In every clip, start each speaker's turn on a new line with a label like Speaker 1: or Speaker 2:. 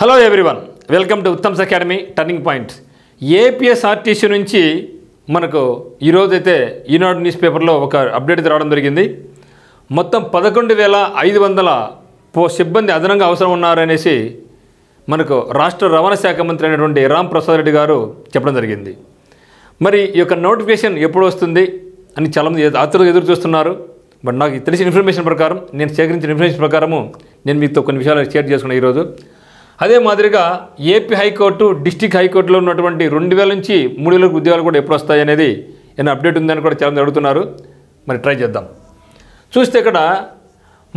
Speaker 1: Hello everyone, welcome to Uttam's academy turning point. APSRTC నుంచి మనకు ఈరోజైతే ఈనాడు న్యూస్ పేపర్లో ఒక అప్డేట్ రావడం జరిగింది. మొత్తం 11,500 సిబ్బంది అదనంగా అవసరం ఉన్నారనేసి మనకు రాష్ట్ర రవాణా శాఖ మంత్రి అయినటువంటి రామ్ ప్రసాద్ రెడ్డి గారు చెప్పడం జరిగింది. మరి ఈ యొక్క నోటిఫికేషన్ ఎప్పుడు వస్తుంది అని చాలామంది ఆతృతగా ఎదురు చూస్తున్నారు. బట్ నాకు తెలిసిన ఇన్ఫర్మేషన్ ప్రకారం, నేను సేకరించిన ఇన్ఫర్మేషన్ ప్రకారము నేను మీతో కొన్ని విషయాలు షేర్ చేసుకున్నాను ఈరోజు. అదే మాదిరిగా ఏపీ హైకోర్టు, డిస్టిక్ హైకోర్టులో ఉన్నటువంటి 2,000 నుంచి 3,000 ఉద్యోగాలు కూడా ఎప్పుడు వస్తాయి అనేది ఏమైనా అప్డేట్ ఉందని కూడా చాలామంది అడుగుతున్నారు. మరి ట్రై చేద్దాం. చూస్తే ఇక్కడ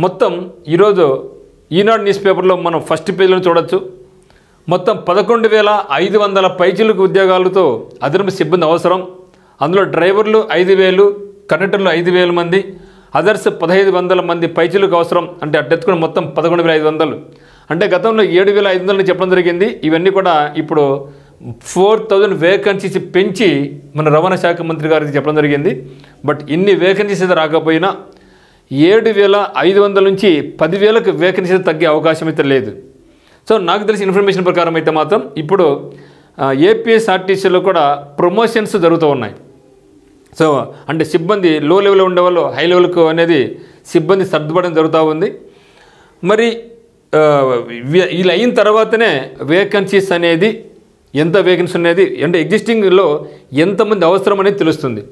Speaker 1: మొత్తం ఈరోజు ఈనాడు న్యూస్ పేపర్లో మనం ఫస్ట్ పేజీలో చూడొచ్చు. మొత్తం 11,500 పైచిలకు ఉద్యోగాలతో అదనపు సిబ్బంది అవసరం. అందులో డ్రైవర్లు 5,000, కండక్టర్లు 5,000 మంది, అదర్స్ 1,500 మంది పైచిలకు అవసరం. అంటే అట్టెత్తుకుని మొత్తం 11,500. అంటే గతంలో 7,500 చెప్పడం జరిగింది. ఇవన్నీ కూడా ఇప్పుడు 4,000 వేకెన్సీస్ పెంచి మన రవాణా శాఖ మంత్రి గారికి చెప్పడం జరిగింది. బట్ ఇన్ని వేకెన్సీస్ అయితే రాకపోయినా 7,500 నుంచి 10,000కు వేకెన్సీస్ తగ్గే అవకాశం అయితే లేదు. సో నాకు తెలిసిన ఇన్ఫర్మేషన్ ప్రకారం అయితే మాత్రం ఇప్పుడు ఏపీఎస్ఆర్టీసీలో కూడా ప్రమోషన్స్ జరుగుతూ ఉన్నాయి. సో అంటే సిబ్బంది లో లెవెల్లో ఉండేవాళ్ళు హై లెవెల్కు అనేది సిబ్బంది సర్దుపడడం జరుగుతూ ఉంది. మరి ఇలా అయిన తర్వాతనే వేకెన్సీస్ అనేది, ఎంత వేకెన్సీ అనేది, అంటే ఎగ్జిస్టింగ్లో ఎంతమంది అవసరం అనేది తెలుస్తుంది.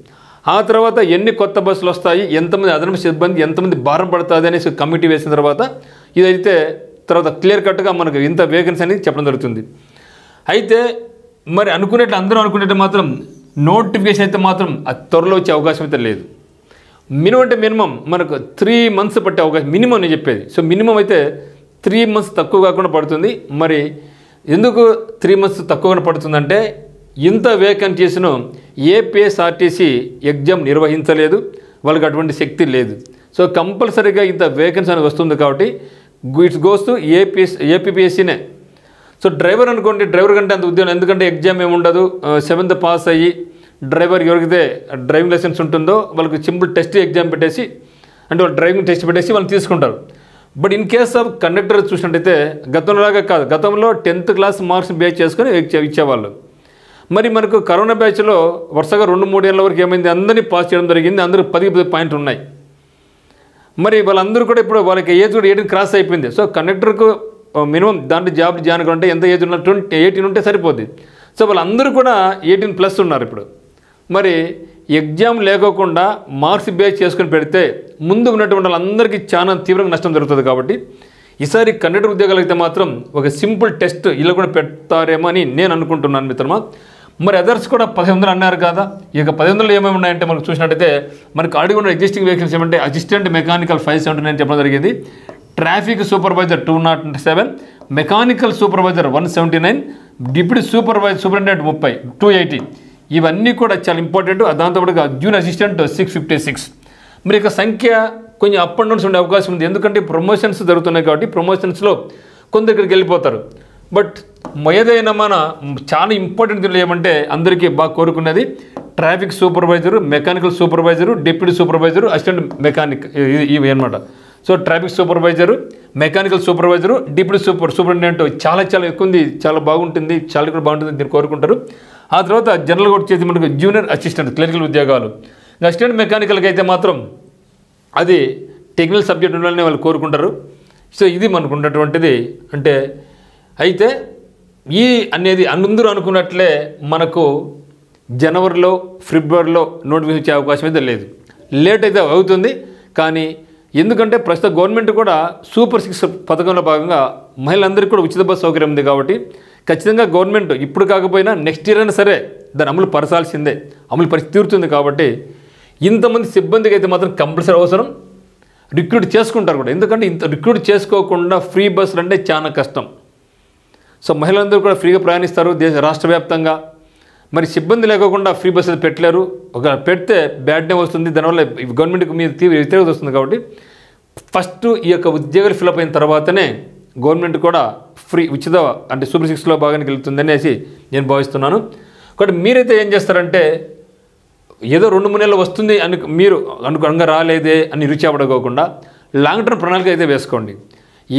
Speaker 1: ఆ తర్వాత ఎన్ని కొత్త బస్సులు వస్తాయి, ఎంతమంది అదనపు సిబ్బంది, ఎంతమంది భారం పడుతుంది అనేసి కమిటీ వేసిన తర్వాత ఇదైతే తర్వాత క్లియర్ కట్గా మనకు ఇంత వేకెన్సీ అనేది చెప్పడం జరుగుతుంది. అయితే మరి అందరూ అనుకునేట్టు మాత్రం నోటిఫికేషన్ అయితే మాత్రం త్వరలో వచ్చే అవకాశం అయితే లేదు. మినిమం అంటే మినిమం మనకు 3 months పట్టే అవకాశం మినిమం నేను చెప్పేది. సో మినిమం అయితే 3 months తక్కువ కాకుండా పడుతుంది. మరి ఎందుకు 3 months తక్కువగా పడుతుందంటే ఇంత వేకెన్సీస్ను ఏపీఎస్ఆర్టీసీ ఎగ్జామ్ నిర్వహించలేదు, వాళ్ళకి అటువంటి శక్తి లేదు. సో కంపల్సరీగా ఇంత వేకెన్సీ అనేది వస్తుంది కాబట్టి ఇట్స్ గోస్ టు ఏపీఎస్సీనే. సో డ్రైవర్ అనుకోండి, డ్రైవర్ కంటే అంత ఉద్యోగం, ఎందుకంటే ఎగ్జామ్ ఏముండదు. 7th పాస్ అయ్యి డ్రైవర్ ఎవరికైతే డ్రైవింగ్ లైసెన్స్ ఉంటుందో వాళ్ళకి సింపుల్ టెస్ట్ ఎగ్జామ్ పెట్టేసి, అంటే వాళ్ళు డ్రైవింగ్ టెస్ట్ పెట్టేసి వాళ్ళు తీసుకుంటారు. But in case of conductor చూసినట్టయితే గతంలాగా కాదు. గతంలో 10th క్లాస్ మార్క్స్ బేస్ చేసుకొని ఇచ్చేవాళ్ళు. మరి మనకు కరోనా బ్యాచ్లో వరుసగా 2-3 ఏళ్ళ వరకు ఏమైంది, అందరినీ పాస్ చేయడం జరిగింది. అందరూ 10 పాయింట్లు ఉన్నాయి. మరి వాళ్ళందరూ కూడా ఇప్పుడు వాళ్ళకి ఏజ్ కూడా 18 క్రాస్ అయిపోయింది. సో కండక్టర్కు మినిమం దాంట్లో జాబ్ జాయిన్ అంటే ఎంత ఏజ్ ఉన్నా 18 ఉంటే సరిపోద్ది. సో వాళ్ళందరూ కూడా 18+ ఉన్నారు ఇప్పుడు. మరి ఎగ్జామ్ లేకోకుండా మార్క్స్ బేస్ చేసుకుని పెడితే ముందు ఉన్నటువంటి వాళ్ళందరికీ చాలా తీవ్రంగా నష్టం జరుగుతుంది. కాబట్టి ఈసారి కండక్టర్ ఉద్యోగాలు అయితే మాత్రం ఒక సింపుల్ టెస్ట్ ఇలా కూడా పెడతారేమో అని నేను అనుకుంటున్నాను మిత్రమా. మరి అదర్స్ కూడా 1,500 అన్నారు కదా. ఇక 1,500 ఏమేమి ఉన్నాయంటే మనకు చూసినట్టయితే మనకు ఆల్రెడీ ఉన్న ఎగ్జిస్టింగ్ వెహికల్స్ ఏమంటే అసిస్టెంట్ మెకానికల్ 579 చెప్పడం జరిగింది, traffic supervisor 207, mechanical supervisor 179, deputy superintendent 30, 280. ఇవన్నీ కూడా చాలా ఇంపార్టెంట్. దాంతోపాటుగా జూనియర్ అసిస్టెంట్ 656. మరి ఇక సంఖ్య కొంచెం అప్ అండ్ డౌన్స్ ఉండే అవకాశం ఉంది. ఎందుకంటే ప్రమోషన్స్ జరుగుతున్నాయి కాబట్టి ప్రమోషన్స్లో కొందరు ఇక్కడికి వెళ్ళిపోతారు. బట్ ఏదైనా మన చాలా ఇంపార్టెంట్ దీనిలో ఏమంటే అందరికీ బాగా కోరుకున్నది traffic supervisor, mechanical supervisor, deputy supervisor, assistant mechanic, ఇవి అనమాట. So traffic supervisor, mechanical supervisor, deputy superintendent చాలా ఎక్కువ ఉంది, చాలా బాగుంటుంది, చాలా కూడా బాగుంటుంది దీన్ని కోరుకుంటారు. ఆ తర్వాత జనరల్గా వచ్చేసి మనకు జూనియర్ అసిస్టెంట్ క్లరికల్ ఉద్యోగాలు. అసిస్టెంట్ మెకానికల్కి అయితే మాత్రం అది టెక్నికల్ సబ్జెక్ట్ ఉండాలని వాళ్ళు కోరుకుంటారు. సో ఇది మనకు ఉన్నటువంటిది. అంటే అయితే ఈ అనేది అందరూ అనుకున్నట్లే మనకు జనవరిలో, ఫిబ్రవరిలో నోటిఫికేషన్ వచ్చే అవకాశం అయితే లేదు. లేట్ అయితే అవుతుంది. కానీ ఎందుకంటే ప్రస్తుత గవర్నమెంట్ కూడా సూపర్ 6 పథకంలో భాగంగా మహిళలందరికీ కూడా ఉచిత బస్సు సౌకర్యం ఉంది. కాబట్టి ఖచ్చితంగా గవర్నమెంట్ ఇప్పుడు కాకపోయినా నెక్స్ట్ ఇయర్ అయినా సరే దాన్ని అమలు పరచాల్సిందే, అమలు పరిస్థితి తీరుతుంది. కాబట్టి ఇంతమంది సిబ్బందికి అయితే మాత్రం కంపల్సరీ అవసరం. రిక్రూట్ చేసుకుంటారు కూడా, ఎందుకంటే ఇంత రిక్రూట్ చేసుకోకుండా ఫ్రీ బస్సులు అంటే చాలా కష్టం. సో మహిళలందరూ కూడా ఫ్రీగా ప్రయాణిస్తారు రాష్ట్ర వ్యాప్తంగా. మరి సిబ్బంది లేకోకుండా ఫ్రీ బస్సులు పెట్టలేరు. ఒక పెడితే బ్యాడ్ నేమ్ వస్తుంది, దానివల్ల గవర్నమెంట్కి మీద తీవ్ర వ్యతిరేకత వస్తుంది. కాబట్టి ఫస్ట్ ఈ యొక్క ఉద్యోగాలు ఫిల్అప్ అయిన తర్వాతనే గవర్నమెంట్ కూడా ఫ్రీ ఉచిత అంటే సూపర్ 6లో భాగానికి వెళ్తుంది అనేసి నేను భావిస్తున్నాను. కాబట్టి మీరైతే ఏం చేస్తారంటే ఏదో 2-3 నెలలు వస్తుంది అని మీరు అనుకోంగా రాలేదే అని రుచి అవ్వడకోకుండా లాంగ్ టర్మ్ ప్రణాళిక అయితే వేసుకోండి.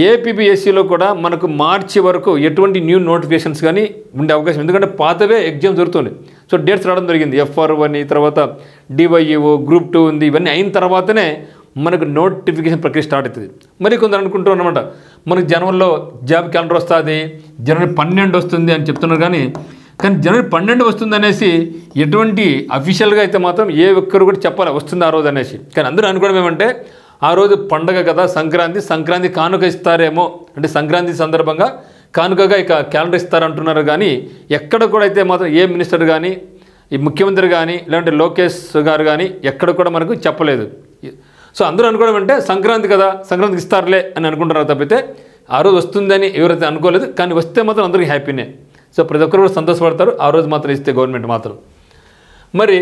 Speaker 1: ఏపీపీఎస్సీలో కూడా మనకు మార్చి వరకు ఎటువంటి న్యూ నోటిఫికేషన్స్ కానీ ఉండే అవకాశం, ఎందుకంటే పాతవే ఎగ్జామ్ జరుగుతుంది. సో డేట్స్ రావడం జరిగింది. FR1 అని, తర్వాత DYEO, Group 2 ఉంది. ఇవన్నీ అయిన తర్వాతనే మనకు నోటిఫికేషన్ ప్రక్రియ స్టార్ట్ అవుతుంది. మరి కొందరు అనుకుంటారు అనమాట, మనకు జనవరిలో జాబ్ క్యాలెండర్ వస్తుంది, జనవరి 12 వస్తుంది అని చెప్తున్నారు. కానీ జనవరి 12 వస్తుంది అనేసి ఎటువంటి అఫీషియల్గా అయితే మాత్రం ఏ ఒక్కరు కూడా చెప్పాలి వస్తుంది ఆ రోజు అనేసి. కానీ అందరూ అనుకోవడం ఏమంటే ఆ రోజు పండగ కదా, సంక్రాంతి కానుక ఇస్తారేమో, అంటే సంక్రాంతి సందర్భంగా కానుకగా ఇక క్యాలెండర్ ఇస్తారంటున్నారు. కానీ ఎక్కడ కూడా అయితే మాత్రం ఏ మినిస్టర్ కానీ, ఈ ముఖ్యమంత్రి కానీ, లేదంటే లోకేష్ గారు కానీ ఎక్కడ కూడా మనకు చెప్పలేదు. సో అందరూ అనుకోవడం అంటే సంక్రాంతి కదా, సంక్రాంతికి ఇస్తారులే అని అనుకుంటున్నారు తప్పితే ఆ రోజు వస్తుందని ఎవరైతే అనుకోలేదు. కానీ వస్తే మాత్రం అందరికీ హ్యాపీనే. సో ప్రతి ఒక్కరు కూడా సంతోషపడతారు ఆ రోజు మాత్రం ఇస్తే గవర్నమెంట్ మాత్రం. మరి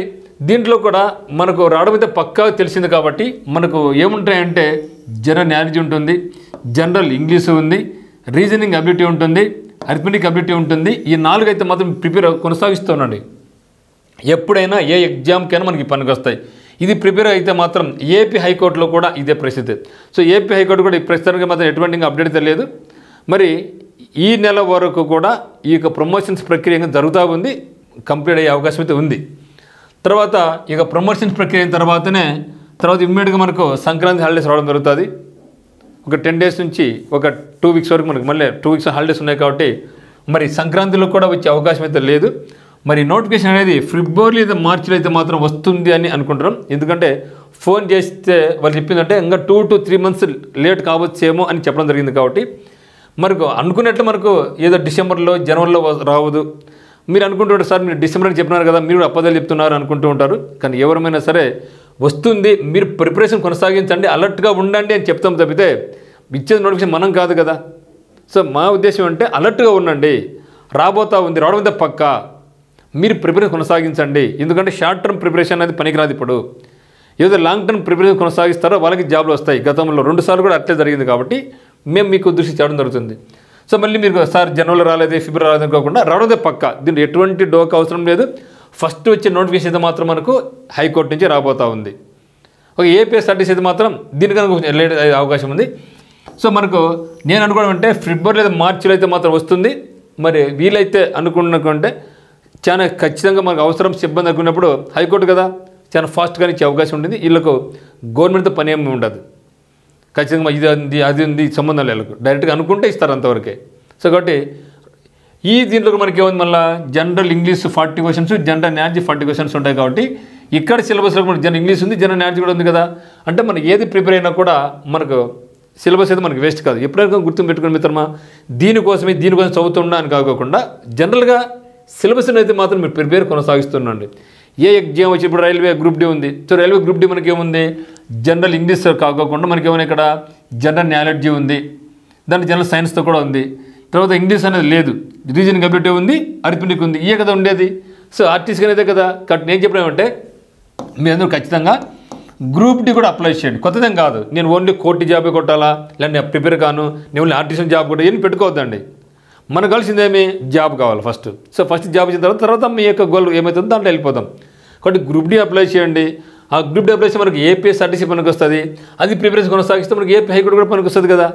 Speaker 1: దీంట్లో కూడా మనకు రావడం అయితే పక్కా తెలిసింది. కాబట్టి మనకు ఏముంటాయంటే జనరల్ నాలెడ్జ్ ఉంటుంది, జనరల్ ఇంగ్లీషు ఉంది, రీజనింగ్ అబిలిటీ ఉంటుంది, అరిథమెటిక్ అబిలిటీ ఉంటుంది. ఈ 4 అయితే మాత్రం ప్రిపేర్ కొనసాగిస్తున్నాండి. ఎప్పుడైనా ఏ ఎగ్జామ్కైనా మనకి పనికి వస్తాయి. ఇది ప్రిపేర్ అయితే మాత్రం ఏపీ హైకోర్టులో కూడా ఇదే పరిస్థితి. సో ఏపీ హైకోర్టు కూడా ఈ ప్రస్తుతానికి మాత్రం ఎటువంటి అప్డేట్ తెలియదు. మరి ఈ నెల వరకు కూడా ఈ యొక్క ప్రమోషన్స్ ప్రక్రియ జరుగుతూ ఉంది, కంప్లీట్ అయ్యే అవకాశం అయితే ఉంది. తర్వాత ఇక ప్రమోషన్స్ ప్రక్రియ అయిన తర్వాత ఇమ్మీడియట్గా మనకు సంక్రాంతి హాలిడేస్ రావడం జరుగుతుంది. ఒక 10 days నుంచి ఒక 2 weeks వరకు మనకు మళ్ళీ 2 weeks హాలిడేస్ ఉన్నాయి. కాబట్టి మరి సంక్రాంతిలో కూడా వచ్చే అవకాశం అయితే లేదు. మరి నోటిఫికేషన్ అనేది ఫిబ్రవరి లేదా మార్చిలో అయితే మాత్రం వస్తుంది అని అనుకుంటున్నాం. ఎందుకంటే ఫోన్ చేస్తే వాళ్ళు చెప్పిందంటే ఇంకా 2 to 3 months లేట్ కావచ్చేమో అని చెప్పడం జరిగింది. కాబట్టి మనకు అనుకున్నట్లు మనకు ఏదో డిసెంబర్లో, జనవరిలో రావదు. మీరు అనుకుంటుంటారు సార్ మీరు డిసెంబర్ అని చెప్పినారు కదా, మీరు అబద్ధాలు చెప్తున్నారు అనుకుంటూ ఉంటారు. కానీ ఎవరైనా సరే వస్తుంది, మీరు ప్రిపరేషన్ కొనసాగించండి, అలర్ట్గా ఉండండి అని చెప్తాం తప్పితే ఇచ్చేది నోటిఫికేషన్ మనం కాదు కదా. సో మా ఉద్దేశం అంటే అలర్ట్గా ఉండండి, రాబోతా ఉంది, రావడం అయితే పక్కా, మీరు ప్రిపరేషన్ కొనసాగించండి. ఎందుకంటే షార్ట్ టర్మ్ ప్రిపరేషన్ అనేది పనికిరాదు. ఇప్పుడు ఏదో లాంగ్ టర్మ్ ప్రిపరేషన్ కొనసాగిస్తారో వాళ్ళకి జాబ్లు వస్తాయి. గతంలో 2 సార్లు కూడా అట్లే జరిగింది. కాబట్టి మేము మీకు దృష్టి చేయడం జరుగుతుంది. సో మళ్ళీ మీరు సార్ జనవరిలో రాలేదు, ఫిబ్రవరి రాలేదు అనుకోకుండా రావడమే పక్కా. దీంట్లో ఎటువంటి డోకా అవసరం లేదు. ఫస్ట్ వచ్చే నోటిఫికేషన్ అయితే మాత్రం మనకు హైకోర్టు నుంచి రాబోతూ ఉంది. ఒక ఏపీఎస్ఆర్టీసీ అయితే మాత్రం దీనికన్నా కొంచెం లేట్ అయ్యే అవకాశం ఉంది. సో మనకు నేను అనుకోవడం అంటే ఫిబ్రవరి లేదా మార్చిలో అయితే మాత్రం వస్తుంది. మరి వీలైతే అనుకున్నకుంటే చాలా ఖచ్చితంగా మనకు అవసరం సిబ్బంది అనుకున్నప్పుడు హైకోర్టు కదా చాలా ఫాస్ట్గా ఇచ్చే అవకాశం ఉంటుంది. వీళ్ళకు గవర్నమెంట్తో పని ఏమి ఉండదు. ఖచ్చితంగా ఇది ఉంది అది ఉంది సంబంధం లేదు, డైరెక్ట్గా అనుకుంటే ఇస్తారు అంతవరకే. సో కాబట్టి ఈ దీంట్లో మనకి ఏముంది, మళ్ళీ general English 40 questions, general knowledge 40 questions ఉంటాయి. కాబట్టి ఇక్కడ సిలబస్లో మనకి జనరల్ ఇంగ్లీష్ ఉంది, జనరల్ నాలెడ్జ్ కూడా ఉంది కదా. అంటే మనం ఏది ప్రిపేర్ అయినా కూడా మనకు సిలబస్ అయితే మనకి వేస్ట్ కాదు. ఎప్పుడైనా గుర్తు పెట్టుకుని మిత్రమా, దీనికోసం చదువుతున్నా అని కాకుండా జనరల్గా సిలబస్ని అయితే మాత్రం మీరు ప్రిపేర్ కొనసాగిస్తున్నాండి. ఏ ఎగ్జామ్ వచ్చి ఇప్పుడు రైల్వే గ్రూప్ డి ఉంది. సో రైల్వే గ్రూప్ డి మనకి ఏముంది, జనరల్ ఇంగ్లీష్ కాకుండా మనకి ఏమైనా ఇక్కడ జనరల్ నాలెడ్జ్ ఉంది, దాంట్లో జనరల్ సైన్స్తో కూడా ఉంది. తర్వాత ఇంగ్లీష్ అనేది లేదు, రీజనింగ్ అబిలిటీ ఉంది, అరిథమెటిక్ ఉంది. ఇవే కదా ఉండేది. సో ఆర్టీసీ అనేది కదా. కాబట్టి నేను చెప్పినామంటే మీరందరూ ఖచ్చితంగా గ్రూప్ డి కూడా అప్లై చేయండి. కొత్తదేం కాదు. నేను ఓన్లీ కోర్టు జాబే కొట్టాలా, లేదంటే ప్రిపేర్ కాను, నేను ఓన్లీ ఆర్టీసీ జాబ్ కొట్టాలి, ఏం పెట్టుకోవద్దండి. మనకు కలిసిందేమి జాబ్ కావాలి ఫస్ట్. సో ఫస్ట్ జాబ్ ఇచ్చిన తర్వాత మీ యొక్క గోల్ ఏమవుతుందో దాంట్లో వెళ్ళిపోతాం. కాబట్టి గ్రూప్ డి అప్లై చేయండి. ఆ గ్రూప్ డి అప్లై చేసి మనకి ఏపీఎస్ఆర్టీసీ పనికి వస్తుంది. అది ప్రిపరేషన్ కొనసాగిస్తే మనకి ఏపీ హైకోర్టు కూడా పనికి వస్తుంది కదా.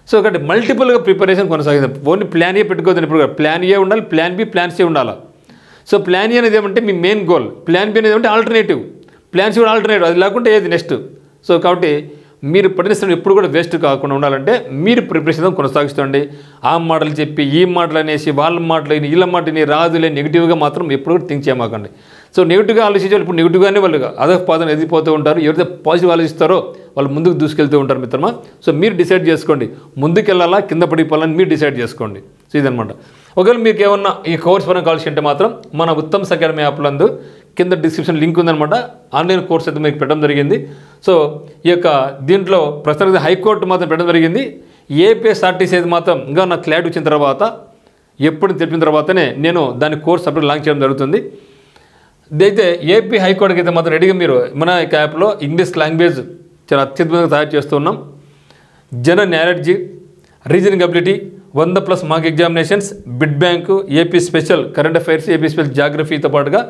Speaker 1: సో కాబట్టి మల్టిపుల్గా ప్రిపరేషన్ కొనసాగిస్తాం. Only plan A పెట్టుకోవద్దని. ఇప్పుడు ప్లాన్ ఏ ఉండాలి, ప్లాన్ బి, ప్లాన్ సి ఉండాలి. సో ప్లాన్ ఏ అనేది ఏమంటే మీ మెయిన్ గోల్, ప్లాన్ బి అనేది ఏమంటే ఆల్టర్నేటివ్, ప్లాన్ సి కూడా ఆల్టర్నేటివ్, అది లేకుంటే ఏది నెక్స్ట్. సో కాబట్టి మీరు పడిన స్థలం ఎప్పుడు కూడా వేస్ట్ కాకుండా ఉండాలంటే మీరు ప్రిపరేషన్ కొనసాగిస్తుండండి. ఆ మాటలు చెప్పి ఈ మాటలు అనేసి వాళ్ళ మాటలు వీళ్ళ మాటని రాదులే నెగిటివ్గా మాత్రం ఎప్పుడు కూడా థింక్ చేయమాకండి. సో నెగిటివ్గా ఆలోచించాలి. ఇప్పుడు నెగిటివ్గానే వాళ్ళు అధపాదన ఎదిగిపోతూ ఉంటారు. ఎవరైతే పాజిటివ్ ఆలోచిస్తారో వాళ్ళు ముందుకు దూసుకెళ్తూ ఉంటారు మిత్రమా. సో మీరు డిసైడ్ చేసుకోండి, ముందుకెళ్ళాలా కింద పడిపోవాలని మీరు డిసైడ్ చేసుకోండి. సో ఇదనమాట. ఒకవేళ మీకు ఏమన్నా ఈ కోర్స్ పరంగా కావాల్సి ఉంటే మాత్రం మన ఉత్తమ్స్ అకాడమీ యాప్లందు కింద డిస్క్రిప్షన్ లింక్ ఉందనమాట. ఆన్లైన్ కోర్స్ అయితే మీకు పెట్టడం జరిగింది. సో ఈ యొక్క దీంట్లో ప్రస్తుతానికి హైకోర్టు మాత్రం పెట్టడం జరిగింది. ఏపీఎస్ఆర్టీసీ అయితే మాత్రం ఇంకా నాకు క్లారిటీ వచ్చిన తర్వాత ఎప్పుడు తెలిపిన తర్వాతనే నేను దాని కోర్స్ సపరేట్ లాంచ్ చేయడం జరుగుతుంది. ఇదైతే ఏపీ హైకోర్టుకి అయితే మాత్రం రెడీగా మీరు మన యాప్లో ఇంగ్లీష్ లాంగ్వేజ్ చాలా అత్యద్భుతంగా తయారు చేస్తున్నాం. General knowledge, reasoning ability, 100+ mark examinations, bit bank, AP special current affairs, AP special జాగ్రఫీతో పాటుగా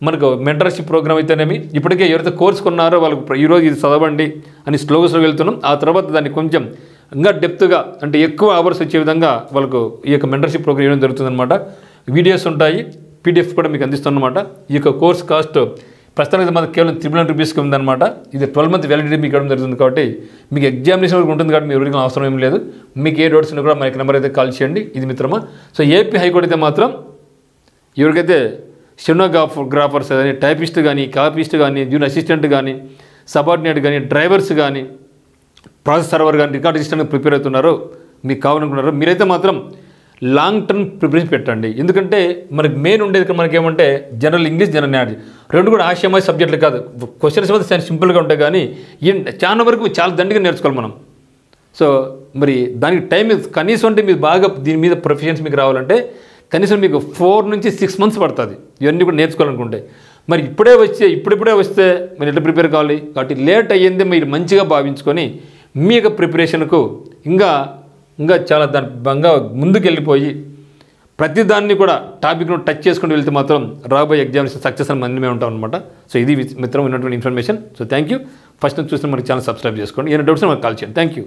Speaker 1: మనకు మెంటర్షిప్ ప్రోగ్రామ్ అయితేనేమి ఇప్పటికే ఎవరైతే కోర్స్ కొన్నారో వాళ్ళకు ఈరోజు ఇది చదవండి అని స్లోగస్లో వెళ్తున్నాం. ఆ తర్వాత దాన్ని కొంచెం ఇంకా డెప్త్గా అంటే ఎక్కువ అవర్స్ వచ్చే విధంగా వాళ్ళకు ఈ యొక్క మెంటర్షిప్ ప్రోగ్రామ్ ఇవ్వడం జరుగుతుందన్నమాట. వీడియోస్ ఉంటాయి, పీడిఎఫ్ కూడా మీకు అందిస్తున్నమాట. ఈ యొక్క కోర్స్ కాస్ట్ ప్రస్తుతానికి మనకు కేవలం 300 రూపీస్కి ఉందన్నమాట. ఇది 12 మంత్ వ్యాలిడిటీ మీకు ఇవ్వడం జరుగుతుంది కాబట్టి మీకు ఎగ్జామినేషన్ వరకు ఉంటుంది కాబట్టి మీరు ఎవరికి అవసరం ఏం లేదు. మీకు ఏ డౌట్స్ ఉన్నా కూడా మనకి నెంబర్ అయితే కాల్ చేయండి. ఇది మిత్రమా. సో ఏపీ హైకోర్టు అయితే మాత్రం ఎవరికైతే స్టెనోగ్రాఫర్స్ కానీ, టైపిస్ట్ కానీ, కాపీస్ట్ కానీ, జూనియర్ అసిస్టెంట్ కానీ, సబార్డినేట్ కానీ, డ్రైవర్స్ కానీ, ప్రాసెస్ సర్వర్ కానీ, రికార్డ్ అసిస్టెంట్గా ప్రిపేర్ అవుతున్నారో మీకు కావాలనుకున్నారో మీరైతే మాత్రం లాంగ్ టర్మ్ ప్రిపరేషన్ పెట్టండి. ఎందుకంటే మనకి మెయిన్ ఉండేది మనకేమంటే జనరల్ ఇంగ్లీష్, జనరల్ నాలెడ్జ్ రెండు కూడా ఆశయమైన సబ్జెక్టులు కాదు. క్వశ్చన్స్ అయితే సింపుల్గా ఉంటాయి కానీ చాలా వరకు చాలా దండిగా నేర్చుకోవాలి మనం. సో మరి దానికి టైం కనీసం అంటే మీరు బాగా దీని మీద ప్రొఫెషన్స్ మీకు రావాలంటే కనీసం మీకు 4 నుంచి 6 మంత్స్ పడుతుంది ఇవన్నీ కూడా నేర్చుకోవాలనుకుంటే. మరి ఇప్పుడే వస్తే మీరు ఎట్లా ప్రిపేర్ కావాలి కాబట్టి లేట్ అయ్యింది మీరు మంచిగా భావించుకొని మీ యొక్క ప్రిపరేషన్కు ఇంకా చాలా దాని బంగా ముందుకు వెళ్ళిపోయి ప్రతిదాన్ని కూడా టాపిక్ను టచ్ చేసుకుంటూ వెళ్తే మాత్రం రాబోయే ఎగ్జామినేషన్ సక్సెస్ అని మనమే ఉంటాం అనమాట. సో ఇది మిత్రం ఉన్నటువంటి information. So thank you. First నుంచి చూస్తే మనకి ఛానల్ సబ్స్క్రైబ్ చేసుకోండి. ఏమైనా డౌట్స్ మనకు కాల్ చేయండి. Thank you.